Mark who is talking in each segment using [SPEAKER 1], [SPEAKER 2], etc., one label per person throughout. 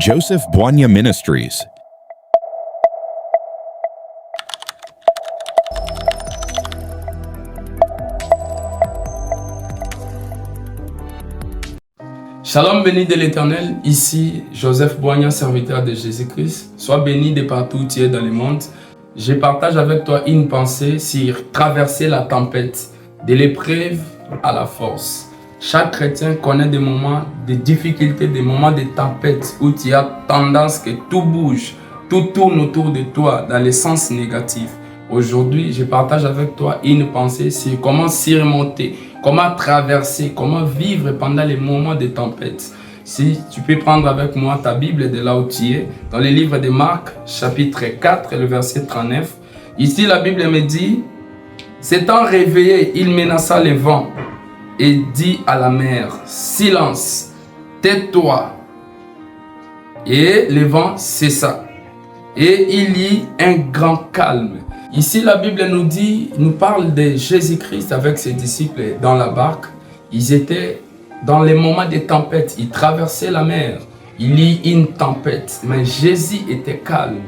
[SPEAKER 1] Joseph Boigna Ministries.
[SPEAKER 2] Shalom béni de l'Éternel, ici Joseph Boigna, serviteur de Jésus-Christ. Sois béni de partout où tu es dans le monde. Je partage avec toi une pensée sur traverser la tempête, de l'épreuve à la force. Chaque chrétien connaît des moments de difficultés, des moments de tempête où tu as tendance que tout bouge, tout tourne autour de toi dans le sens négatif. Aujourd'hui, je partage avec toi une pensée sur comment surmonter, comment traverser, comment vivre pendant les moments de tempête. Si tu peux prendre avec moi ta Bible de là où tu es, dans le livre de Marc, chapitre 4, le verset 39. Ici, la Bible me dit, s'étant réveillé, il menaça le vent et dit à la mer, silence, tais-toi. Et le vent cessa. Et il y eut un grand calme. Ici, la Bible nous parle de Jésus-Christ avec ses disciples dans la barque. Ils étaient dans les moments de tempête. Ils traversaient la mer. Il y eut une tempête. Mais Jésus était calme.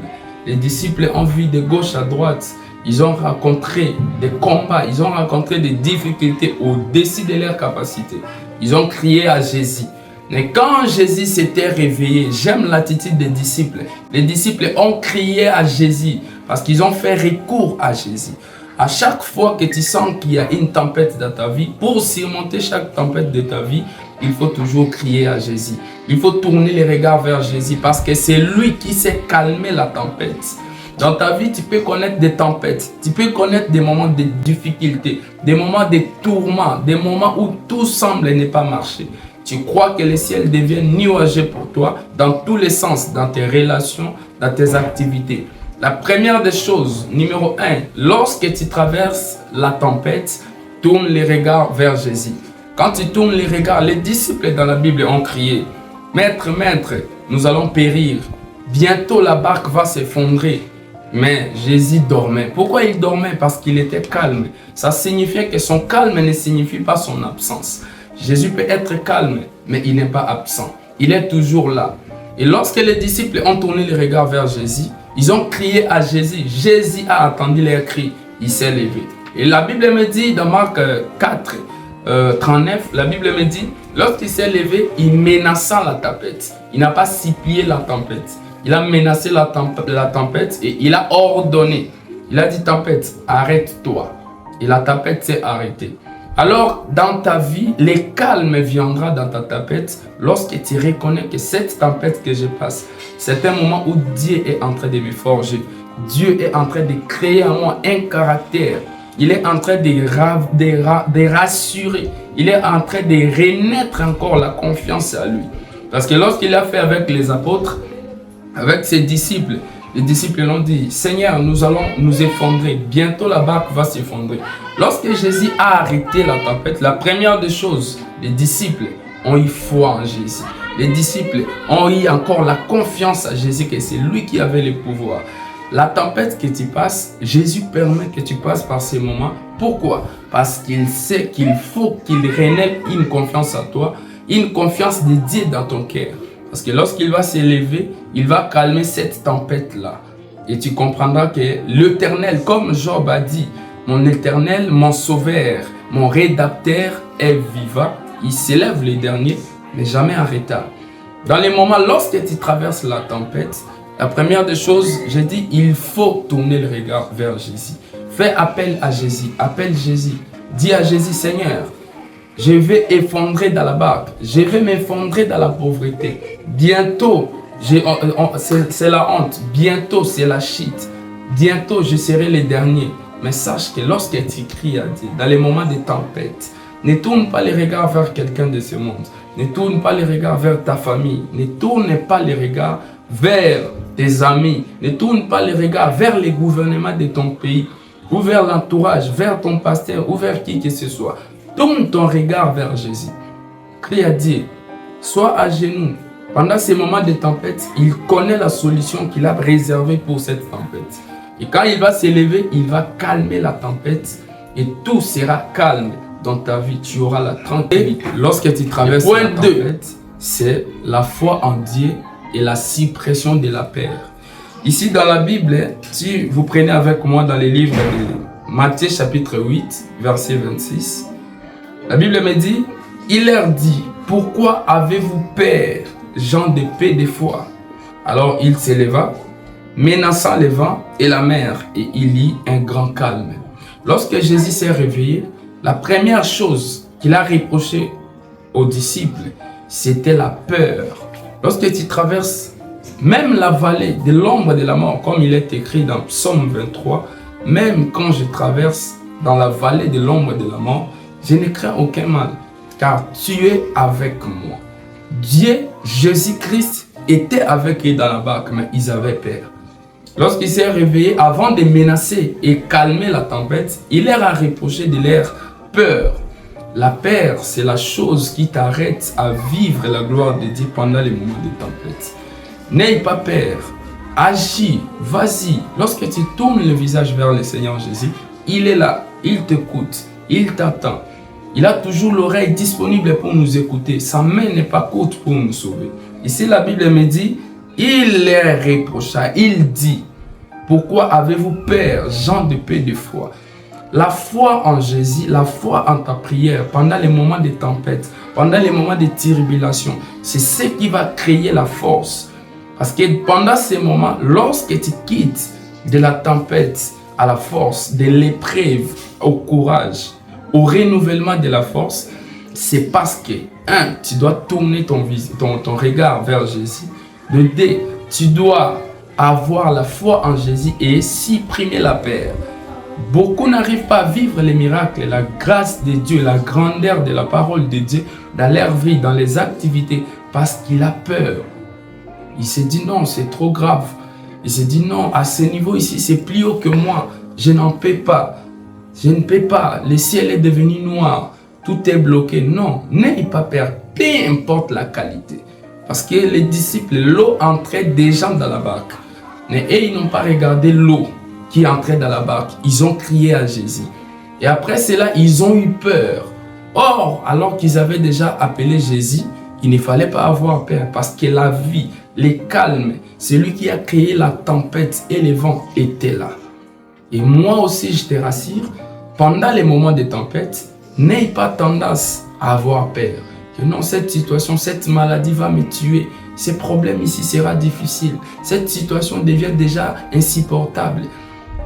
[SPEAKER 2] Les disciples ont vu de gauche à droite. Ils ont rencontré des combats. Ils ont rencontré des difficultés au-dessus de leur capacité. Ils ont crié à Jésus. Mais quand Jésus s'était réveillé, j'aime l'attitude des disciples. Les disciples ont crié à Jésus parce qu'ils ont fait recours à Jésus. À chaque fois que tu sens qu'il y a une tempête dans ta vie, pour surmonter chaque tempête de ta vie, il faut toujours crier à Jésus. Il faut tourner les regards vers Jésus parce que c'est lui qui sait calmer la tempête. Dans ta vie, tu peux connaître des tempêtes, tu peux connaître des moments de difficulté, des moments de tourments, des moments où tout semble ne pas marcher. Tu crois que le ciel devient nuageux pour toi dans tous les sens, dans tes relations, dans tes activités. La première des choses, numéro 1, lorsque tu traverses la tempête, tourne les regards vers Jésus. Quand tu tournes les regards, les disciples dans la Bible ont crié, « Maître, Maître, nous allons périr. Bientôt la barque va s'effondrer. » Mais Jésus dormait. Pourquoi il dormait? Parce qu'il était calme. Ça signifiait que son calme ne signifie pas son absence. Jésus peut être calme, mais il n'est pas absent. Il est toujours là. Et lorsque les disciples ont tourné les regards vers Jésus, ils ont crié à Jésus. Jésus a entendu leurs cris. Il s'est levé. Et la Bible me dit, dans Marc 4, 39, la Bible me dit, lorsqu'il s'est levé, il menaça la tempête. Il n'a pas supplié la tempête. Il a menacé la tempête et il a ordonné. Il a dit, tempête, arrête-toi. Et la tempête s'est arrêtée. Alors, dans ta vie, le calme viendra dans ta tempête lorsque tu reconnais que cette tempête que je passe, c'est un moment où Dieu est en train de me forger. Dieu est en train de créer en moi un caractère. Il est en train de rassurer. Il est en train de renaître encore la confiance à lui. Parce que lorsqu'il a fait avec les apôtres, avec ses disciples, les disciples l'ont dit, Seigneur, nous allons nous effondrer. Bientôt la barque va s'effondrer. Lorsque Jésus a arrêté la tempête, la première des choses, les disciples ont eu foi en Jésus. Les disciples ont eu encore la confiance à Jésus que c'est lui qui avait le pouvoir. La tempête que tu passes, Jésus permet que tu passes par ces moments. Pourquoi? Parce qu'il sait qu'il faut qu'il renève une confiance à toi, une confiance de Dieu dans ton cœur. Parce que lorsqu'il va s'élever, il va calmer cette tempête-là. Et tu comprendras que l'Éternel, comme Job a dit, mon Éternel, mon Sauveur, mon Rédacteur est vivant. Il s'élève le dernier, mais jamais en retard. Dans les moments, lorsque tu traverses la tempête, la première des choses, j'ai dit, il faut tourner le regard vers Jésus. Fais appel à Jésus, appelle Jésus. Dis à Jésus, Seigneur, je vais effondrer dans la barque. Je vais m'effondrer dans la pauvreté. Bientôt, c'est la honte. Bientôt, c'est la chute. Bientôt, je serai le dernier. Mais sache que lorsque tu cries à Dieu, dans les moments de tempête, ne tourne pas les regards vers quelqu'un de ce monde. Ne tourne pas les regards vers ta famille. Ne tourne pas les regards vers tes amis. Ne tourne pas les regards vers les gouvernements de ton pays. Ou vers l'entourage, vers ton pasteur, ou vers qui que ce soit. Tourne ton regard vers Jésus. Crie à Dieu. Sois à genoux. Pendant ces moments de tempête, il connaît la solution qu'il a réservée pour cette tempête. Et quand il va s'élever, il va calmer la tempête et tout sera calme dans ta vie. Tu auras la tranquillité. Lorsque tu traverses la tempête, c'est la foi en Dieu et la suppression de la peur. Ici dans la Bible, si vous prenez avec moi dans les livres de Matthieu chapitre 8, verset 26, la Bible me dit, il leur dit, pourquoi avez-vous peur, gens de peu de foi? Alors il s'éleva, menaçant le vent et la mer, et il y eut un grand calme. Lorsque Jésus s'est réveillé, la première chose qu'il a reproché aux disciples, c'était la peur. Lorsque tu traverses même la vallée de l'ombre de la mort, comme il est écrit dans Psaume 23, même quand je traverse dans la vallée de l'ombre de la mort, je ne crains aucun mal, car tu es avec moi. Dieu, Jésus-Christ, était avec eux dans la barque, mais ils avaient peur. Lorsqu'il s'est réveillé, avant de menacer et calmer la tempête, il leur a reproché de leur peur. La peur, c'est la chose qui t'arrête à vivre la gloire de Dieu pendant les moments de tempête. N'aie pas peur, agis, vas-y. Lorsque tu tournes le visage vers le Seigneur Jésus, il est là, il t'écoute, il t'attend. Il a toujours l'oreille disponible pour nous écouter. Sa main n'est pas courte pour nous sauver. Ici, la Bible me dit, il les reprocha, il dit, pourquoi avez-vous peur, gens de peu de foi? La foi en Jésus, la foi en ta prière, pendant les moments de tempête, pendant les moments de tribulation, c'est ce qui va créer la force. Parce que pendant ces moments, lorsque tu quittes de la tempête à la force, de l'épreuve au courage, au renouvellement de la force, c'est parce que, tu dois tourner ton regard vers Jésus. De 2, tu dois avoir la foi en Jésus et supprimer la peur. Beaucoup n'arrivent pas à vivre les miracles, la grâce de Dieu, la grandeur de la parole de Dieu dans leur vie, dans les activités, parce qu'il a peur. Il s'est dit non, c'est trop grave. Il s'est dit non, à ce niveau ici, c'est plus haut que moi. Je n'en peux pas. Je ne peux pas. Le ciel est devenu noir. Tout est bloqué. Non, n'ayez pas peur. Peu importe la qualité. Parce que les disciples, l'eau entrait déjà dans la barque. Mais eux, ils n'ont pas regardé l'eau qui entrait dans la barque. Ils ont crié à Jésus. Et après cela, ils ont eu peur. Or, alors qu'ils avaient déjà appelé Jésus, il ne fallait pas avoir peur. Parce que la vie, les calmes, celui qui a créé la tempête et les vents était là. Et moi aussi, je te rassure, pendant les moments de tempête, n'aie pas tendance à avoir peur. Que non, cette situation, cette maladie va me tuer. Ce problème ici sera difficile. Cette situation devient déjà insupportable.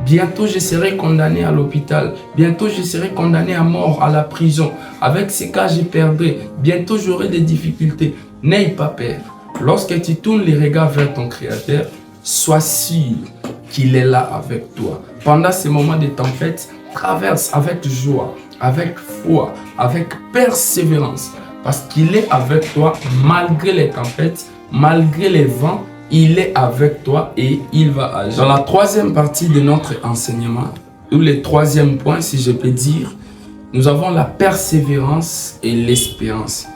[SPEAKER 2] Bientôt, je serai condamné à l'hôpital. Bientôt, je serai condamné à mort, à la prison. Avec ces cas, je perdrai. Bientôt, j'aurai des difficultés. N'aie pas peur. Lorsque tu tournes les regards vers ton Créateur, sois sûr qu'il est là avec toi. Pendant ces moments de tempête, traverse avec joie, avec foi, avec persévérance. Parce qu'il est avec toi malgré les tempêtes, malgré les vents, il est avec toi et il va agir. Dans la troisième partie de notre enseignement, ou le troisième point, si je peux dire, nous avons la persévérance et l'espérance.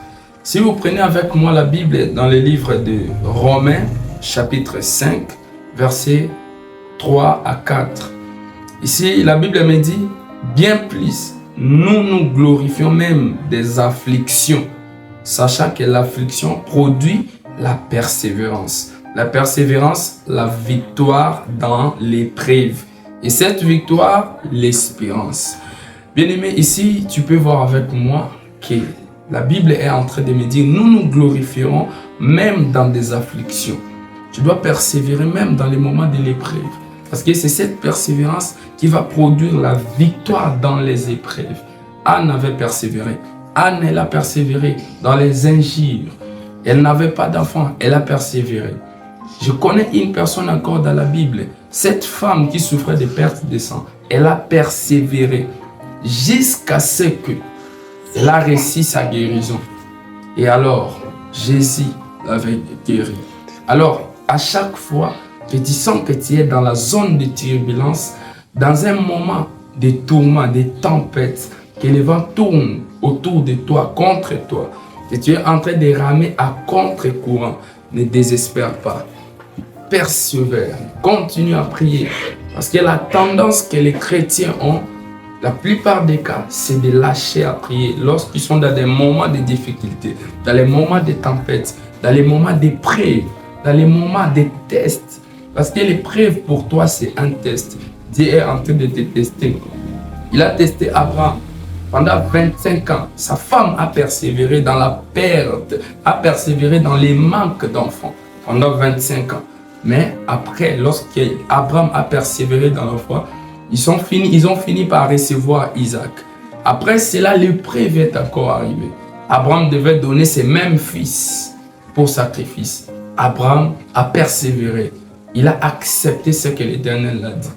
[SPEAKER 2] Si vous prenez avec moi la Bible dans le livre de Romains, chapitre 5, versets 3 à 4. Ici, la Bible me dit, bien plus, nous nous glorifions même des afflictions, sachant que l'affliction produit la persévérance. La persévérance, la victoire dans l'épreuve. Et cette victoire, l'espérance. Bien-aimé, ici, tu peux voir avec moi que la Bible est en train de me dire, nous nous glorifierons même dans des afflictions. Tu dois persévérer même dans les moments de l'épreuve. Parce que c'est cette persévérance qui va produire la victoire dans les épreuves. Anne avait persévéré. Anne, elle a persévéré dans les injures. Elle n'avait pas d'enfant, elle a persévéré. Je connais une personne encore dans la Bible, cette femme qui souffrait de perte de sang, elle a persévéré jusqu'à ce qu'elle a réussi sa guérison. Et alors, Jésus l'avait guéri. Alors, à chaque fois que tu sens que tu es dans la zone de turbulence, dans un moment de tourment, de tempête, que les vents tournent autour de toi, contre toi, que tu es en train de ramer à contre-courant, ne désespère pas. Persévère, continue à prier. Parce que la tendance que les chrétiens ont, la plupart des cas, c'est de lâcher à prier lorsqu'ils sont dans des moments de difficulté, dans les moments de tempête, dans les moments d'épreuve. dans les moments de tests. Parce que l'épreuve pour toi, c'est un test. Dieu est en train de te tester. Il a testé Abraham. Pendant 25 ans, sa femme a persévéré dans la perte, a persévéré dans les manques d'enfants pendant 25 ans. Mais après, lorsque Abraham a persévéré dans la foi, ils ont fini par recevoir Isaac. Après cela, l'épreuve est encore arrivée. Abraham devait donner ses mêmes fils pour sacrifice. Abraham a persévéré. Il a accepté ce que l'Éternel a dit.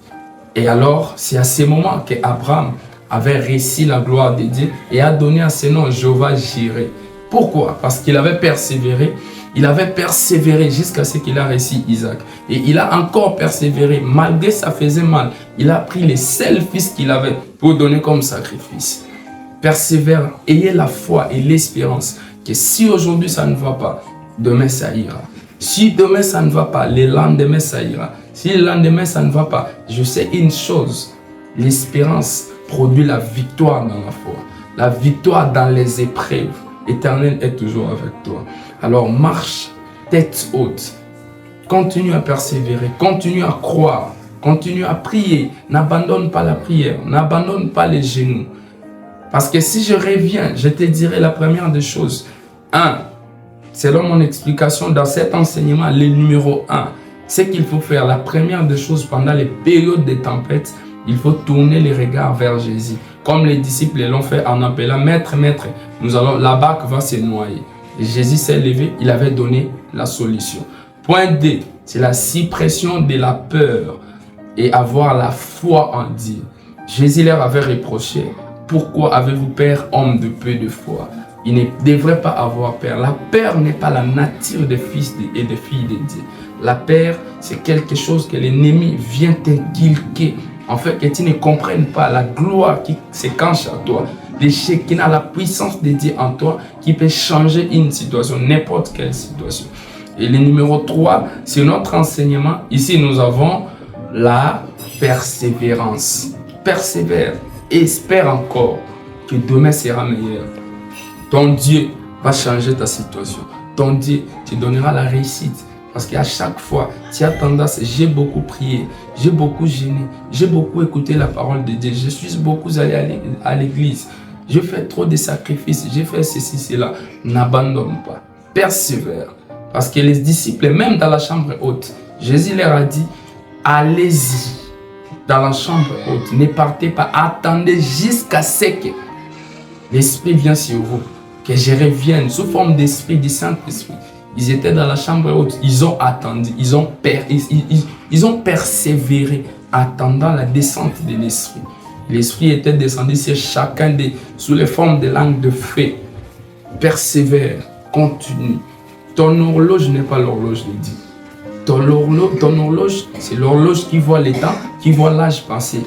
[SPEAKER 2] Et alors, c'est à ce moment qu'Abraham avait reçu la gloire de Dieu et a donné à ce nom Jéhovah Jireh. Pourquoi? Parce qu'il avait persévéré. Il avait persévéré jusqu'à ce qu'il a reçu Isaac. Et il a encore persévéré. Malgré ça faisait mal. Il a pris les seuls fils qu'il avait pour donner comme sacrifice. Persévère. Ayez la foi et l'espérance que si aujourd'hui ça ne va pas, demain ça ira. Si demain ça ne va pas, le lendemain ça ira. Si le lendemain ça ne va pas, je sais une chose. L'espérance produit la victoire dans la foi. La victoire dans les épreuves. L'Éternel est toujours avec toi. Alors marche tête haute. Continue à persévérer. Continue à croire. Continue à prier. N'abandonne pas la prière. N'abandonne pas les genoux. Parce que si je reviens, je te dirai la première des choses. 1. Selon mon explication dans cet enseignement, le numéro 1, c'est qu'il faut faire la première des choses pendant les périodes de tempête. Il faut tourner les regards vers Jésus. Comme les disciples l'ont fait en appelant Maître, Maître, la barque va se noyer. Et Jésus s'est levé, il avait donné la solution. Point 2, c'est la suppression de la peur et avoir la foi en Dieu. Jésus leur avait reproché, pourquoi avez-vous peur, homme de peu de foi? Il ne devrait pas avoir peur. La peur n'est pas la nature des fils et des filles de Dieu. La peur, c'est quelque chose que l'ennemi vient t'inculquer. En fait, que tu ne comprennes pas la gloire qui se cache à toi. L'échec qui n'a la puissance de Dieu en toi, qui peut changer une situation, n'importe quelle situation. Et le numéro 3, c'est notre enseignement. Ici, nous avons la persévérance. Persévère. Espère encore que demain sera meilleur. Ton Dieu va changer ta situation. Ton Dieu te donnera la réussite. Parce qu'à chaque fois, tu as tendance, j'ai beaucoup prié, j'ai beaucoup gêné, j'ai beaucoup écouté la parole de Dieu, je suis beaucoup allé à l'église, je fais trop de sacrifices, j'ai fait ceci, cela. N'abandonne pas, persévère. Parce que les disciples, même dans la chambre haute, Jésus leur a dit, allez-y dans la chambre haute, ne partez pas, attendez jusqu'à ce que l'Esprit vienne sur vous, que je revienne sous forme d'Esprit, du Saint-Esprit. Ils étaient dans la chambre haute, ils ont attendu, ils ont persévéré, attendant la descente de l'Esprit. L'Esprit était descendu sur chacun des, sous les formes de langues de feu. Persévère, continue. Ton horloge n'est pas l'horloge de Dieu. Ton horloge, c'est l'horloge qui voit le temps, qui voit l'âge passer.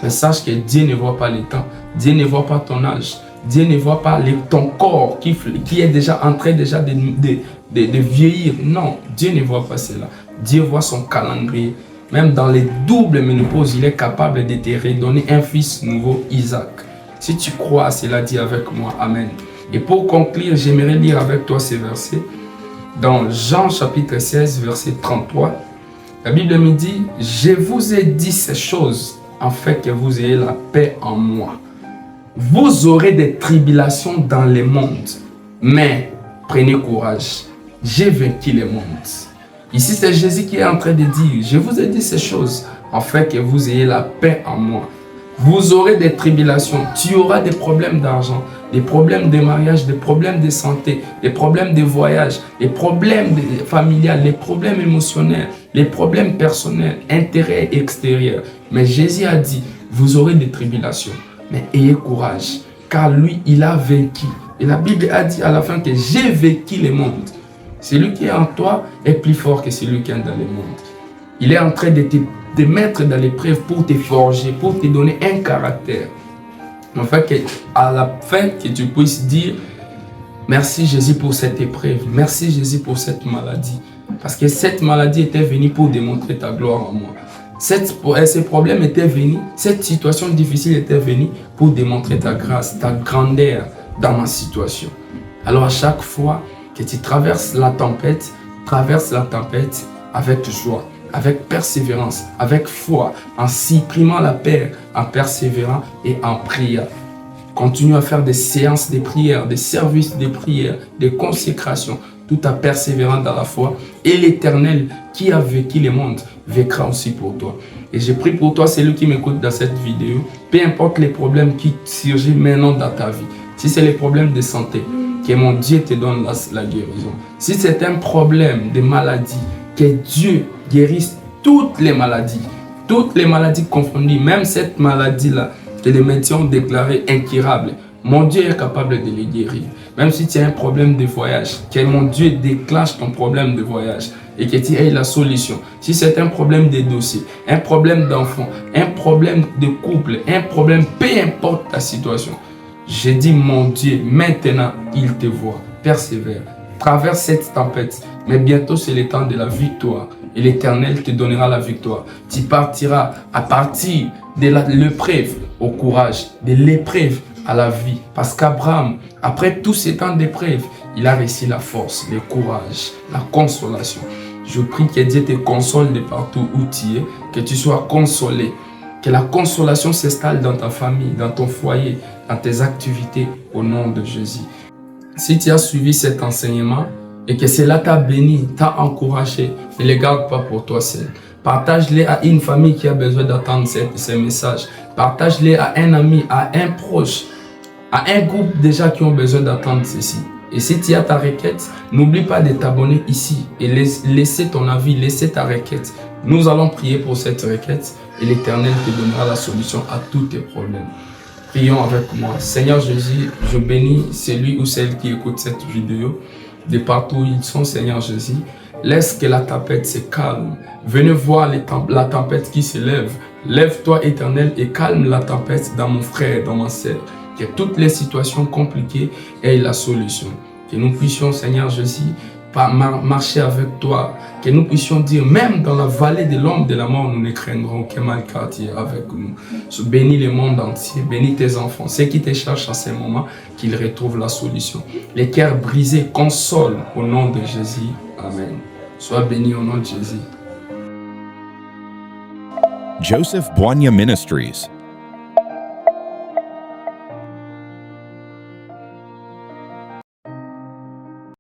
[SPEAKER 2] Mais sache que Dieu ne voit pas le temps, Dieu ne voit pas ton âge. Dieu ne voit pas ton corps qui est déjà en train déjà de vieillir. Non, Dieu ne voit pas cela. Dieu voit son calendrier. Même dans les doubles ménopauses, il est capable de te redonner un fils nouveau, Isaac. Si tu crois à cela, dis avec moi, Amen. Et pour conclure, j'aimerais lire avec toi ces versets. Dans Jean chapitre 16, verset 33, la Bible me dit, « Je vous ai dit ces choses, afin que vous ayez la paix en moi. Vous aurez des tribulations dans le monde, mais prenez courage, j'ai vaincu le monde. » Ici, c'est Jésus qui est en train de dire, je vous ai dit ces choses, afin que vous ayez la paix en moi. Vous aurez des tribulations, tu auras des problèmes d'argent, des problèmes de mariage, des problèmes de santé, des problèmes de voyage, des problèmes familiales, les problèmes émotionnels, les problèmes personnels, intérieurs et extérieurs. Mais Jésus a dit, vous aurez des tribulations. Mais ayez courage, car lui, il a vaincu. Et la Bible a dit à la fin que j'ai vaincu le monde. Celui qui est en toi est plus fort que celui qui est dans le monde. Il est en train de te mettre dans l'épreuve pour te forger, pour te donner un caractère. En fait, à la fin, que tu puisses dire, merci Jésus pour cette épreuve, merci Jésus pour cette maladie. Parce que cette maladie était venue pour démontrer ta gloire en moi. Ces problèmes étaient venus, cette situation difficile était venue pour démontrer ta grâce, ta grandeur dans ma situation. Alors à chaque fois que tu traverses la tempête, traverse la tempête avec joie, avec persévérance, avec foi, en supprimant la peur, en persévérant et en priant. Continue à faire des séances de prière, des services de prière, des consécrations, tout en persévérant dans la foi. Et l'Éternel qui a vécu le monde, vécra aussi pour toi. Et je prie pour toi, celui qui m'écoute dans cette vidéo, peu importe les problèmes qui surgissent maintenant dans ta vie. Si c'est les problèmes de santé, que mon Dieu te donne la guérison. Si c'est un problème de maladie, que Dieu guérisse toutes les maladies confondues, même cette maladie-là, que les médecins ont déclaré incurable. Mon Dieu est capable de les guérir. Même si tu as un problème de voyage, que mon Dieu déclenche ton problème de voyage et que tu aies la solution. Si c'est un problème de dossier, un problème d'enfant, un problème de couple, un problème, peu importe ta situation, je dis mon Dieu, maintenant il te voit. Persévère, traverse cette tempête, mais bientôt c'est le temps de la victoire. Et l'Éternel te donnera la victoire. Tu partiras à partir de l'épreuve au courage, de l'épreuve à la vie. Parce qu'Abraham, après tous ces temps d'épreuve, il a réussi la force, le courage, la consolation. Je prie que Dieu te console de partout où tu es, que tu sois consolé. Que la consolation s'installe dans ta famille, dans ton foyer, dans tes activités, au nom de Jésus. Si tu as suivi cet enseignement et que cela t'a béni, t'a encouragé, ne les garde pas pour toi seul. Partage-les à une famille qui a besoin d'entendre ces messages. Partage-les à un ami, à un proche, à un groupe déjà qui ont besoin d'entendre ceci. Et si tu as ta requête, n'oublie pas de t'abonner ici et laisser ton avis, laisser ta requête. Nous allons prier pour cette requête et l'Éternel te donnera la solution à tous tes problèmes. Prions avec moi. Seigneur Jésus, je bénis celui ou celle qui écoute cette vidéo. De partout où ils sont, Seigneur Jésus, laisse que la tempête se calme. Venez voir la tempête qui se lève. Lève-toi, Éternel, et calme la tempête dans mon frère, dans ma sœur. Que toutes les situations compliquées aient la solution. Que nous puissions, Seigneur Jésus, marcher avec toi. Que nous puissions dire, même dans la vallée de l'ombre de la mort, nous ne craindrons aucun mal car tu es avec nous. Bénis le monde entier, bénis tes enfants. Ceux qui te cherchent à ces moments, qu'ils retrouvent la solution. Les cœurs brisés, console au nom de Jésus. Amen. Sois béni au nom de Jésus.
[SPEAKER 1] Joseph Boigna Ministries,